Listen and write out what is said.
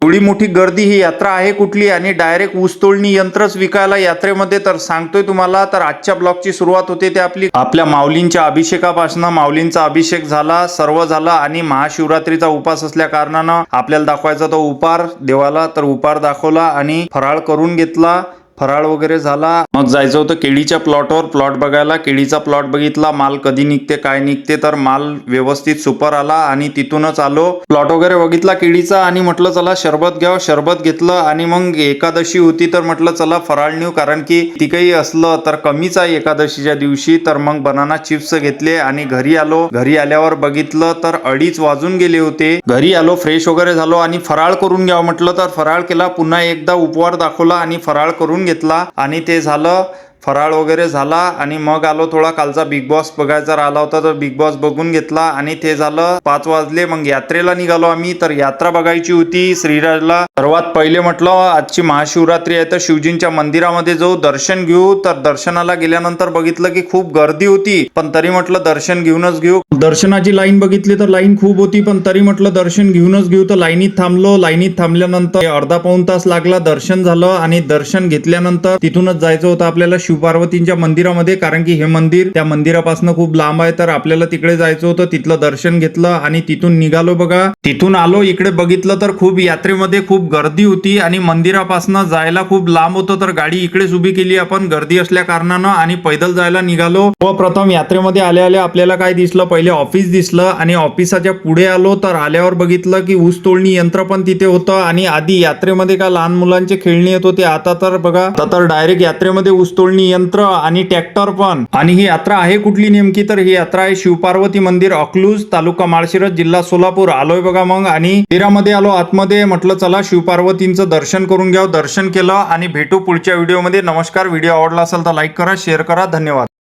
एवढी मोठी गर्दी, ही यात्रा आहे कुठली आणि डायरेक्ट ऊसतोडणी यंत्रच विकायला यात्रेमध्ये, तर सांगतोय तुम्हाला. तर आजच्या ब्लॉगची सुरुवात होते ते आपल्या माऊलींच्या अभिषेकापासून. माऊलींचा अभिषेक झाला, सर्व झालं आणि महाशिवरात्रीचा उपास असल्या कारणानं आपल्याला दाखवायचा तो उपार देवाला. तर उपार दाखवला आणि फराळ करून घेतला. फराळ वगैरे झाला. मग जायचं होतं केळीच्या प्लॉटवर, प्लॉट बघायला. केळीचा प्लॉट बघितला, माल कधी निघते काय निघते, तर माल व्यवस्थित सुपर आला आणि तिथूनच आलो. प्लॉट वगैरे बघितला केळीचा आणि म्हटलं चला शरबत घ्यावं. शरबत घेतलं आणि मग एकादशी होती तर म्हटलं चला फराळ नेऊ, कारण की ती काही असलं तर कमीच आहे एकादशीच्या दिवशी. तर मग बनाना चिप्स घेतले आणि घरी आलो. घरी आल्यावर बघितलं तर 2:30 वाजून गेले होते. घरी आलो, फ्रेश वगैरे झालो आणि फराळ करून घ्यावं म्हटलं, तर फराळ केला. पुन्हा एकदा उपवार दाखवला आणि फराळ करून घेतला आणि ते झालं. फराळ वगैरे झाला आणि मग आलो, थोडा कालचा बिग बॉस बघायचा राहिला होता तर बिग बॉस बघून घेतला आणि ते झालं. 5 वाजले. मग यात्रेला निघालो आम्ही. तर यात्रा बघायची होती श्रीराजला. सर्वात पहिले म्हटलं आजची महाशिवरात्री आहे तर शिवजींच्या मंदिरामध्ये जाऊ, दर्शन घेऊ. तर दर्शनाला गेल्यानंतर बघितलं की खूप गर्दी होती, पण तरी म्हटलं दर्शन घेऊनच घेऊ. दर्शनाची लाईन बघितली तर लाईन खूप होती, पण तरी म्हटलं दर्शन घेऊनच घेऊ. तर लाईनीत थांबलो. लाईनीत थांबल्यानंतर अर्धा पाऊण तास लागला. दर्शन झालं आणि दर्शन घेतल्यानंतर तिथूनच जायचं होतं आपल्याला शिवपार्वतींच्या मंदिरामध्ये, कारण की हे मंदिर त्या मंदिरापासून खूप लांब आहे. तर आपल्याला तिकडे जायचं होतं. तिथलं दर्शन घेतलं आणि तिथून निघालो. बघा तिथून आलो, इकडे बघितलं तर खूप यात्रेमध्ये खूप गर्दी होती आणि मंदिरापासून जायला खूप लांब होतं. तर गाडी इकडेच उभी केली आपण गर्दी असल्या कारणानं आणि पैदल जायला निघालो. व प्रथम यात्रेमध्ये आल्या आल्या आपल्याला काय दिसलं, पहिले ऑफिस दिसलं आणि ऑफिसाच्या पुढे आलो. तर आल्यावर बघितलं की ऊस तोडणी यंत्र पण तिथे होतं आणि आधी यात्रेमध्ये का लहान मुलांचे खेळणी येत होते, आता तर बघा आता तर डायरेक्ट यात्रेमध्ये ऊस तोडणी यंत्र आणि ट्रॅक्टर पण. आणि ही यात्रा आहे कुठली नेमकी, तर ही यात्रा आहे शिवपार्वती मंदिर, अकलूज, तालुका माळशिरस, जिल्हा सोलापूर. आलोय बघा मग आणि मंदिरामध्ये आलो आतमध्ये. म्हटलं चला शिवपार्वतींचं दर्शन करून घ्यावं. दर्शन केलं आणि भेटू पुढच्या व्हिडिओमध्ये. नमस्कार. व्हिडिओ आवडला असेल तर लाईक करा, शेअर करा. धन्यवाद.